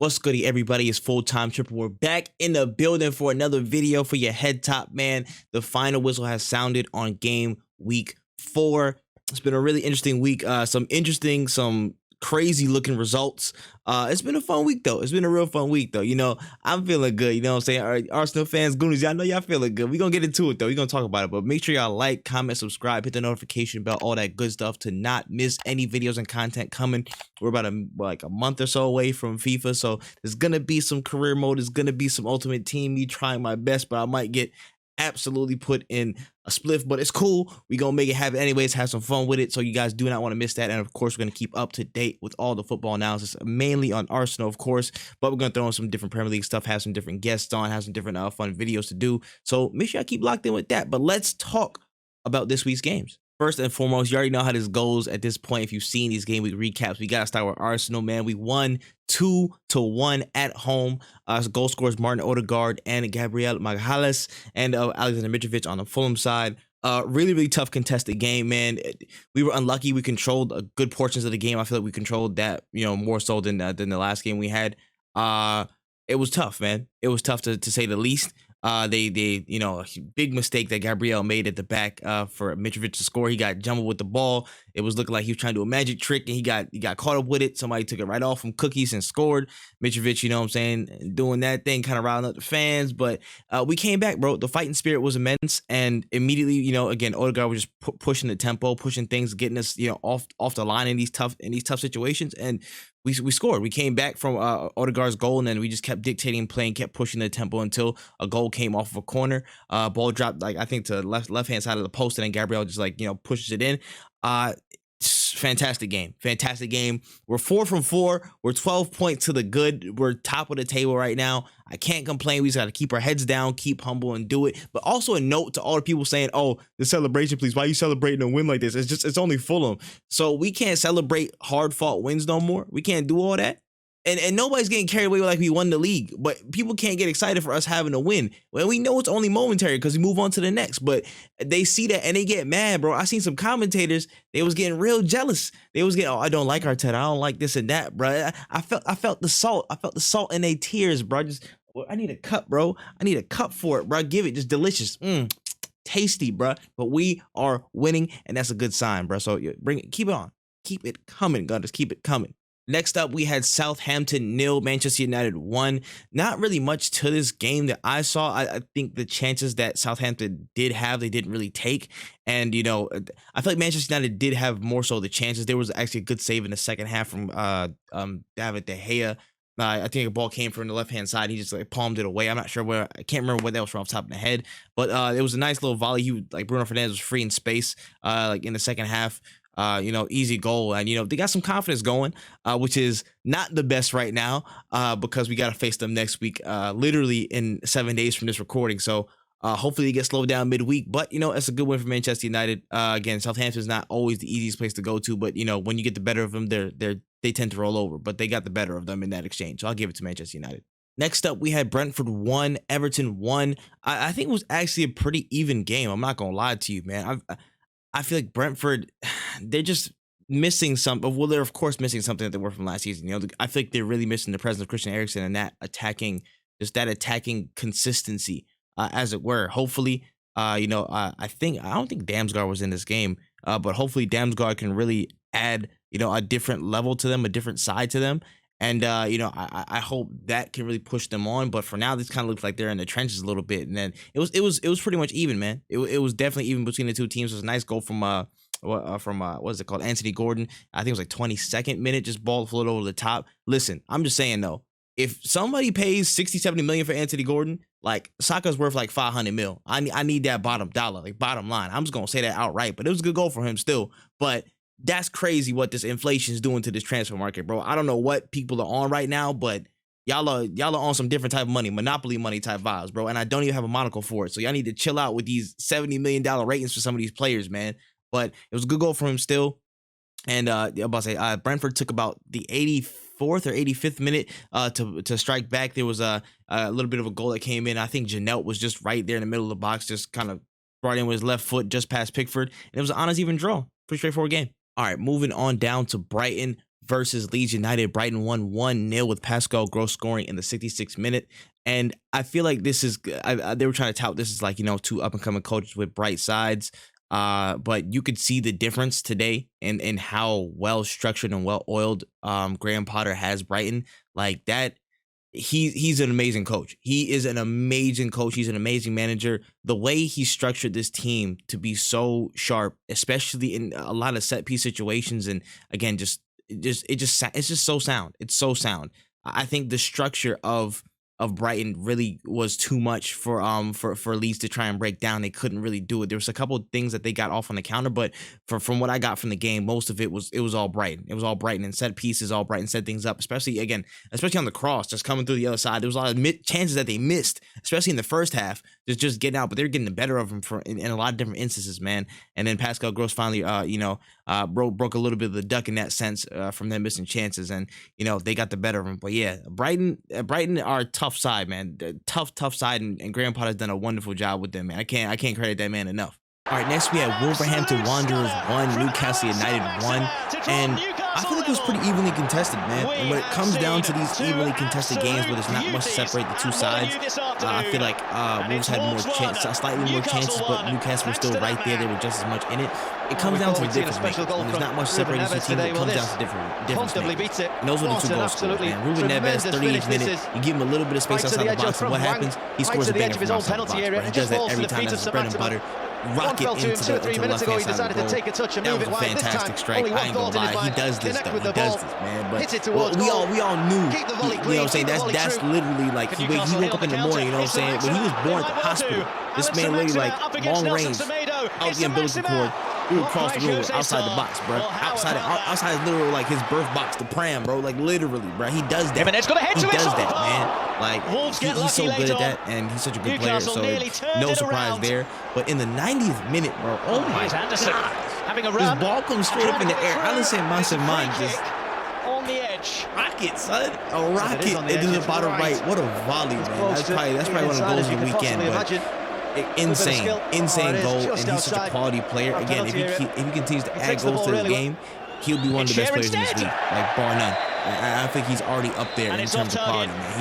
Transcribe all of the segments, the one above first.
What's goody, everybody? It's Full-Time Triple. We're back in the building for another video for your head top, man. The final whistle has sounded on game week 4. It's been a really interesting week. Some crazy looking results. It's been a fun week though. It's been a real fun week though. You know, I'm feeling good. You know what I'm saying? All right, Arsenal fans, Goonies, y'all know y'all feeling good. We're gonna get into it though. We're gonna talk about it. But make sure y'all like, comment, subscribe, hit the notification bell, all that good stuff to not miss any videos and content coming. We're about a month or so away from FIFA. So there's gonna be some career mode, there's gonna be some ultimate team, me trying my best, but I might get absolutely put in a spliff, but it's cool. We gonna make it happen anyways, have some fun with it, so you guys do not want to miss that. And of course, we're gonna keep up to date with all the football analysis, mainly on Arsenal, of course, but we're gonna throw in some different Premier League stuff, have some different guests on, have some different fun videos to do. So make sure I keep locked in with that. But let's talk about this week's games. First and foremost, you already know how this goes at this point. If you've seen these game week recaps, we gotta start with Arsenal, man. We won 2-1 at home. Goal scorers Martin Odegaard and Gabriel Magalhaes, and Alexander Mitrovic on the Fulham side. Really tough contested game, man. We were unlucky. We controlled good portions of the game. I feel like we controlled that, you know, more so than the last game we had. It was tough, man. It was tough to say the least. They you know, a big mistake that Gabriel made at the back for Mitrovic to score. He got jumbled with the ball. It was looking like he was trying to do a magic trick, and he got caught up with it. Somebody took it right off from Cookies and scored. Mitrovic, you know what I'm saying, doing that thing, kind of riling up the fans. But we came back, bro. The fighting spirit was immense, and immediately, you know, again, Odegaard was just pushing the tempo, pushing things, getting us, you know, off the line in these tough situations, and we scored. We came back from Odegaard's goal, and then we just kept dictating playing, kept pushing the tempo until a goal came off of a corner. Ball dropped, like, I think to left hand side of the post, and then Gabriel just, like, you know, pushes it in. Fantastic game. We're 4 from 4. We're 12 points to the good. We're top of the table right now. I can't complain. We just got to keep our heads down, keep humble, and do it. But also a note to all the people saying, "Oh, the celebration, please. Why are you celebrating a win like this? It's only Fulham." So we can't celebrate hard fought wins no more. We can't do all that. And nobody's getting carried away like we won the league, but people can't get excited for us having a win. Well, we know it's only momentary because we move on to the next, but they see that and they get mad, bro. I seen some commentators, they was getting real jealous. They was getting, "Oh, I don't like Arteta. I don't like this and that, bro." I felt the salt. I felt the salt in their tears, bro. I need a cup, bro. I need a cup for it, bro. Give it, just delicious. Tasty, bro. But we are winning, and that's a good sign, bro. So keep it on. Keep it coming, Gunners. Keep it coming. Next up, we had Southampton 0, Manchester United 1. Not really much to this game that I saw. I think the chances that Southampton did have, they didn't really take. And, you know, I feel like Manchester United did have more so the chances. There was actually a good save in the second half from David De Gea. I think a ball came from the left-hand side. He just, like, palmed it away. I'm not sure where. I can't remember what that was from off the top of the head. But it was a nice little volley. Bruno Fernandes was free in space, like in the second half. You know, easy goal, and you know they got some confidence going, which is not the best right now, because we got to face them next week, literally in 7 days from this recording. So hopefully they get slowed down midweek, but you know it's a good win for Manchester United. Again, Southampton is not always the easiest place to go to, but you know when you get the better of them, they tend to roll over. But they got the better of them in that exchange, so I'll give it to Manchester United. Next up, we had Brentford 1, Everton 1. I think it was actually a pretty even game. I'm not gonna lie to you, man. I feel like Brentford, they're just missing something. Well, they're of course missing something that they were from last season. You know, I feel like they're really missing the presence of Christian Eriksen and that attacking consistency, as it were. Hopefully, you know, I don't think Damsgaard was in this game, but hopefully Damsgaard can really add, you know, a different level to them, a different side to them. And, you know, I hope that can really push them on. But for now, this kind of looks like they're in the trenches a little bit. And then it was pretty much even, man. It was definitely even between the two teams. It was a nice goal from what is it called? Anthony Gordon. I think it was like 22nd minute, just ball floated over the top. Listen, I'm just saying, though, if somebody pays 60-70 million for Anthony Gordon, like Saka's worth like 500 mil. I need that bottom dollar, like bottom line. I'm just going to say that outright. But it was a good goal for him still. But that's crazy what this inflation is doing to this transfer market, bro. I don't know what people are on right now, but y'all are on some different type of money, monopoly money type vibes, bro. And I don't even have a monocle for it. So y'all need to chill out with these $70 million ratings for some of these players, man. But it was a good goal for him still. And I'm about to say, Brentford took about the 84th or 85th minute to strike back. There was a little bit of a goal that came in. I think Janelt was just right there in the middle of the box, just kind of brought in with his left foot just past Pickford. And it was an honest even draw. Pretty straightforward game. All right, moving on down to Brighton versus Leeds United. Brighton won 1-0 with Pascal Gross scoring in the 66th minute. And I feel like this is, they were trying to tout this as like, you know, two up-and-coming coaches with bright sides. But you could see the difference today in how well structured and well oiled Graham Potter has Brighton. Like that, he's an amazing coach. He is an amazing coach. He's an amazing manager. The way he structured this team to be so sharp, especially in a lot of set piece situations, and again, it's just so sound. It's so sound. I think the structure of Brighton really was too much for Leeds to try and break down. They couldn't really do it. There was a couple of things that they got off on the counter, but from what I got from the game, most of it was all Brighton. It was all Brighton and set pieces, all Brighton set things up, especially on the cross, just coming through the other side. There was a lot of chances that they missed, especially in the first half, just getting out, but they're getting the better of them in a lot of different instances, man. And then Pascal Gross finally, broke a little bit of the duck in that sense from them missing chances, and they got the better of them. But yeah, Brighton are a tough side, man. Tough side, and Graham Potter's done a wonderful job with them, man. I can't credit that man enough. All right, next we have Wolverhampton Wanderers 1, Newcastle United 1, and I feel like it was pretty evenly contested, man. And when it comes down to these evenly contested games where there's not much to separate the two sides, I feel like Wolves had slightly more chances, but Newcastle was still right there. They were just as much in it. It comes down to the difference making. When there's not much separating the two teams, it comes down to difference making. And those were the two goals scored, man. Ruben Neves, 38th minute, you give him a little bit of space outside the box, and what happens? He scores a banger from outside the box, bro. He does that every time. That's his bread and butter. Rocket into the left-hand side of the goal. That was a fantastic strike. I ain't gonna lie. He does this, though. He does this, man. But we all knew, you know what I'm saying? That's literally like, he woke up in the morning, you know what I'm saying? When he was born at the hospital, this man literally, like, long range, out the umbilical cord, across the room, outside the box, bro. Outside literally, like, his birth box, the pram, bro. Like, literally, bro. He does that. He does that, man. Like, he's so good at that, and he's such a good player, so no surprise there. But in the 90th minute, bro, oh my God. This ball comes straight up in the air. Anderson Manson just on the edge. Rocket, son. A rocket into the bottom right. What a volley, man. That's probably one of the goals of the weekend, but insane goal, and he's such a quality player. Again, if he continues to add goals to the game, he'll be one of the best players in this league, like bar none. I think he's already up there in terms of quality, man.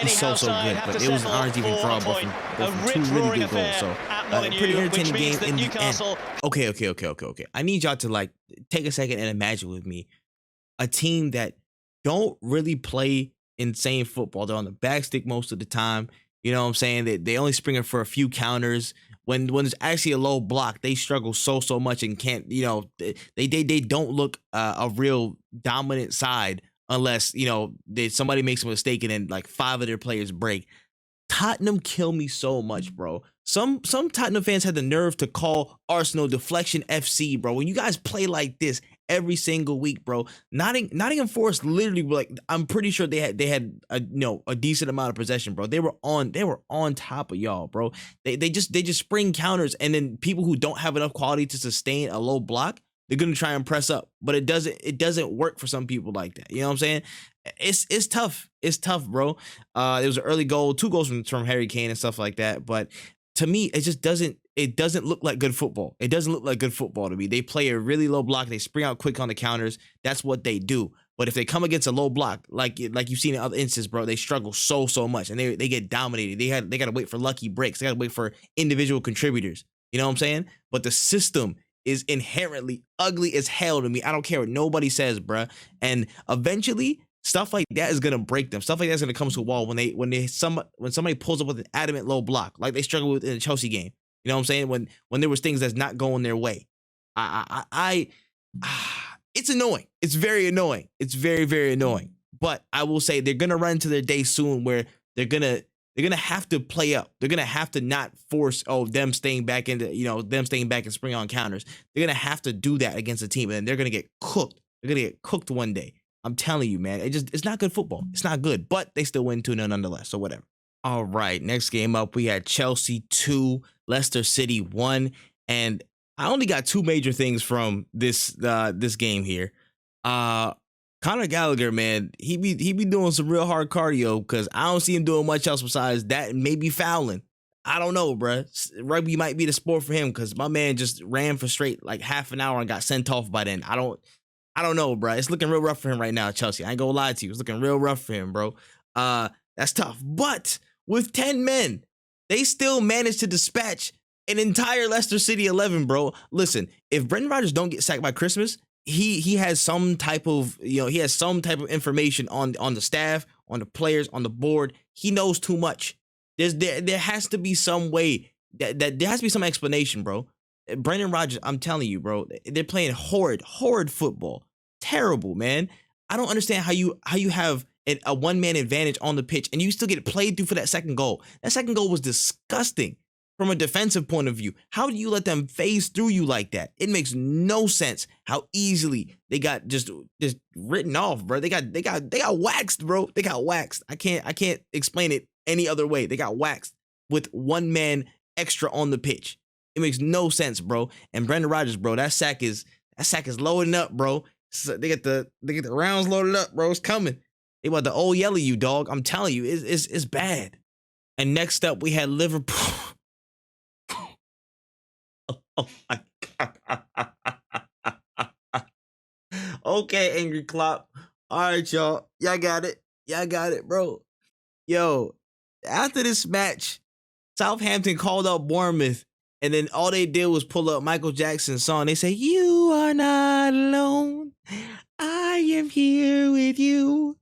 He's so good. But it was an honor to even draw both from two really good goals. So pretty entertaining game in the end. Okay. I need y'all to like take a second and imagine with me a team that don't really play insane football. They're on the back stick most of the time. You know what I'm saying? They only spring it for a few counters. When there's actually a low block, they struggle so much and can't, they don't look a real dominant side unless, somebody makes a mistake and then like 5 of their players break. Tottenham kill me so much, bro. Some Tottenham fans had the nerve to call Arsenal Deflection FC, bro. When you guys play like this every single week, bro, Nottingham Forest literally were like, I'm pretty sure they had a decent amount of possession, bro. They were on top of y'all, bro. They just spring counters, and then people who don't have enough quality to sustain a low block, they're gonna try and press up, but it doesn't work for some people like that. You know what I'm saying? It's tough. It's tough, bro. There was an early goal, 2 goals from Harry Kane and stuff like that, but to me, it just doesn't look like good football. It doesn't look like good football to me. They play a really low block. They spring out quick on the counters. That's what they do. But if they come against a low block, like you've seen in other instances, bro, they struggle so much, and they get dominated. They got to wait for lucky breaks. They got to wait for individual contributors. You know what I'm saying? But the system is inherently ugly as hell to me. I don't care what nobody says, bruh. And eventually, stuff like that is gonna break them. Stuff like that's gonna come to a wall when somebody pulls up with an adamant low block, like they struggle with in the Chelsea game. You know what I'm saying? When there was things that's not going their way. It's annoying. It's very annoying. It's very, very annoying. But I will say they're gonna run into their day soon where they're gonna have to play up. They're gonna have to not force them staying back and spring on counters. They're gonna have to do that against a team, and they're gonna get cooked. They're gonna get cooked one day. I'm telling you, man. It's not good football. It's not good, but they still win 2-0 nonetheless. So whatever. All right, next game up, we had Chelsea 2, Leicester City 1, and I only got 2 major things from this game here. Conor Gallagher, man, he be doing some real hard cardio because I don't see him doing much else besides that and maybe fouling. I don't know, bruh. Rugby might be the sport for him because my man just ran for straight like half an hour and got sent off by then. I don't I don't know, bro. It's looking real rough for him right now, Chelsea. I ain't gonna lie to you. It's looking real rough for him, bro. That's tough. But with 10 men, they still managed to dispatch an entire Leicester City 11, bro. Listen, if Brendan Rodgers don't get sacked by Christmas, he has some type of, he has some type of information on the staff, on the players, on the board. He knows too much. There has to be some way that there has to be some explanation, bro. Brendan Rodgers, I'm telling you, bro, they're playing horrid football. Terrible, man. I don't understand how you have a one-man advantage on the pitch and you still get played through for that second goal. That second goal was disgusting from a defensive point of view. How do you let them phase through you like that? It makes no sense how easily they got just written off, bro. They got waxed, bro. They got waxed. I can't explain it any other way. They got waxed with one man extra on the pitch. It makes no sense, bro. And Brendan Rodgers, bro, that sack is loading up, bro. So they get the rounds loaded up, bro. It's coming. They about to old yellow you, dog. I'm telling you, it's bad. And next up, we had Liverpool. Oh my God. Okay, Angry Klopp. All right, y'all. Y'all got it, bro. Yo, after this match, Southampton called out Bournemouth, and then all they did was pull up Michael Jackson's song. They say, "You are not alone. I am here with you.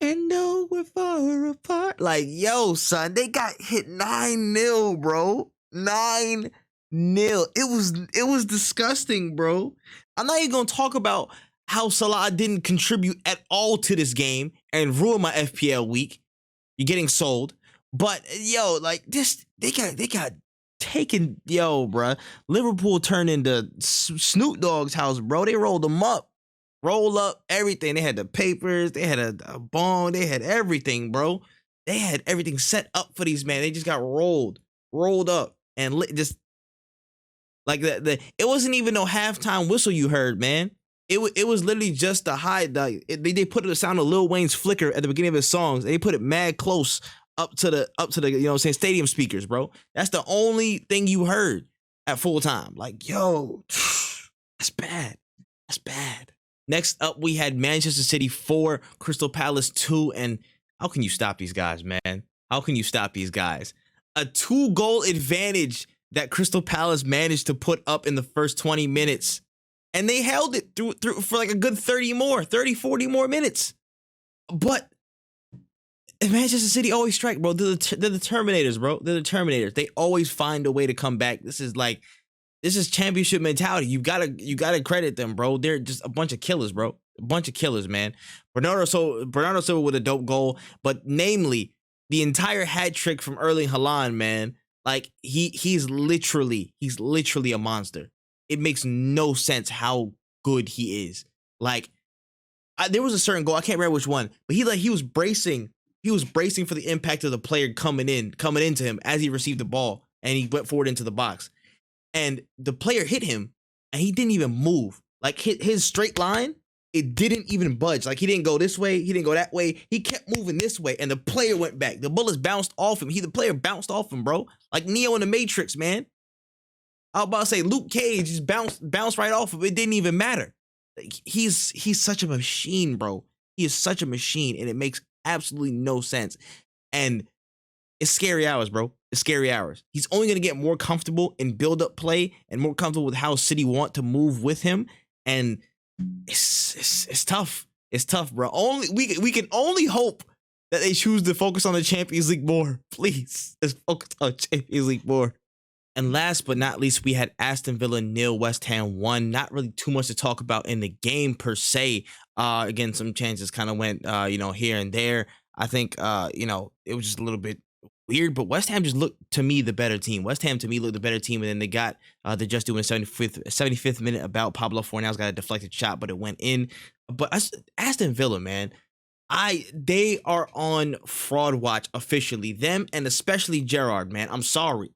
And no, we're far apart." Like, yo, son, they got hit 9-0, bro. 9-0. It was disgusting, bro. I'm not even gonna talk about how Salah didn't contribute at all to this game and ruin my FPL week. You're getting sold. But yo, like this, they got taken, yo, bro. Liverpool turned into Snoop Dogg's house, bro. They rolled them up. Roll up everything. They had the papers, they had a bone, they had everything, bro. They had everything set up for these men. They just got rolled up, and just like it wasn't even no halftime whistle you heard, man. It was literally just the high. They put the sound of Lil Wayne's flicker at the beginning of his songs. They put it mad close up to the stadium speakers, bro. That's the only thing you heard at full time. Like, yo, that's bad. That's bad. Next up, we had Manchester City 4, Crystal Palace 2, and how can you stop these guys, man? How can you stop these guys? A 2-goal advantage that Crystal Palace managed to put up in the first 20 minutes, and they held it through for like a good 40 more minutes. But Manchester City always strike, bro. They're the Terminators, bro. They're the Terminators. They always find a way to come back. This is championship mentality. You gotta credit them, bro. They're just a bunch of killers, bro. A bunch of killers, man. Bernardo Silva with a dope goal, but namely the entire hat trick from Erling Haaland, man. Like he's literally a monster. It makes no sense how good he is. Like there was a certain goal, I can't remember which one, but he was bracing for the impact of the player coming into him as he received the ball, and he went forward into the box. And the player hit him, and he didn't even move. Like his straight line, it didn't even budge. Like he didn't go this way, he didn't go that way. He kept moving this way, and the player went back. The bullets bounced off him. The player bounced off him, bro. Like Neo in the Matrix, man. I was about to say Luke Cage just bounced right off of it. It didn't even matter. Like, he's such a machine, bro. He is such a machine, and it makes absolutely no sense. And it's scary hours, bro. It's scary hours. He's only going to get more comfortable in build-up play and more comfortable with how City want to move with him. And it's tough. It's tough, bro. We can only hope that they choose to focus on the Champions League more. Please, let's focus on Champions League more. And last but not least, we had Aston Villa 0, West Ham 1. Not really too much to talk about in the game per se. Again, some chances kind of went, here and there. I think, it was just a little bit weird, but West Ham just looked to me the better team. West Ham to me looked the better team, and then they got the just doing 75th minute about Pablo Fornal's got a deflected shot, but it went in. But Aston Villa, man, they are on fraud watch officially. Them and especially Gerrard, man. I'm sorry.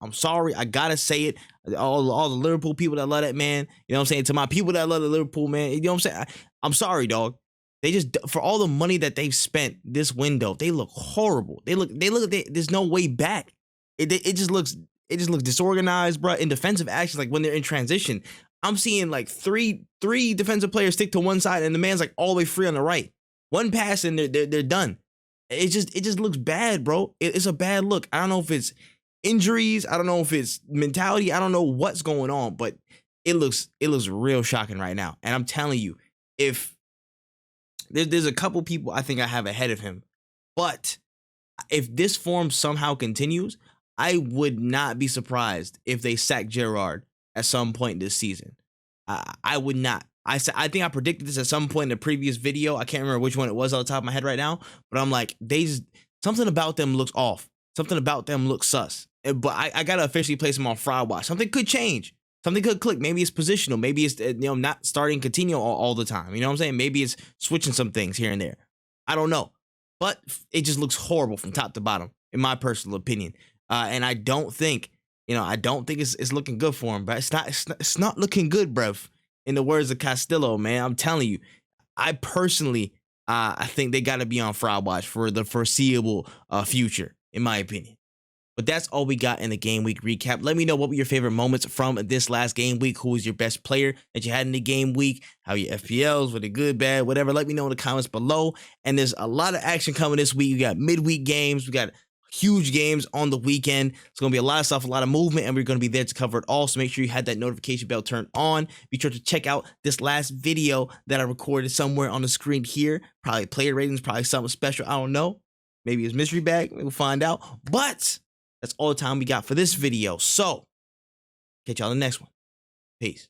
I gotta say it. All the Liverpool people that love that man. You know what I'm saying? To my people that love the Liverpool, man. You know what I'm saying? I'm sorry, dog. They just, for all the money that they've spent this window, they look horrible. There's no way back. It just looks disorganized, bro. In defensive actions, like when they're in transition, I'm seeing like three defensive players stick to one side, and the man's like all the way free on the right. One pass and they're done. It just looks bad, bro. It's a bad look. I don't know if it's injuries. I don't know if it's mentality. I don't know what's going on, but it looks real shocking right now. And I'm telling you, if there's a couple people I think I have ahead of him, but if this form somehow continues, I would not be surprised if they sack Gerrard at some point this season. I would not. I think I predicted this at some point in the previous video. I can't remember which one it was off the top of my head right now, but I'm like, something about them looks off. Something about them looks sus. But I gotta officially place them on fraud watch. Something could change. Something could click. Maybe it's positional. Maybe it's not starting Coutinho all the time. You know what I'm saying? Maybe it's switching some things here and there. I don't know. But it just looks horrible from top to bottom, in my personal opinion. And I don't think it's looking good for him. But it's not looking good, bruv. In the words of Castillo, man, I'm telling you, I personally, I think they got to be on fraud watch for the foreseeable future, in my opinion. But that's all we got in the game week recap. Let me know what were your favorite moments from this last game week. Who was your best player that you had in the game week? How your FPLs, were they good, bad, whatever. Let me know in the comments below. And there's a lot of action coming this week. We got midweek games. We got huge games on the weekend. It's going to be a lot of stuff, a lot of movement, and we're going to be there to cover it all. So make sure you had that notification bell turned on. Be sure to check out this last video that I recorded somewhere on the screen here. Probably player ratings, probably something special. I don't know. Maybe it's mystery bag. We'll find out. But that's all the time we got for this video. So catch y'all in the next one. Peace.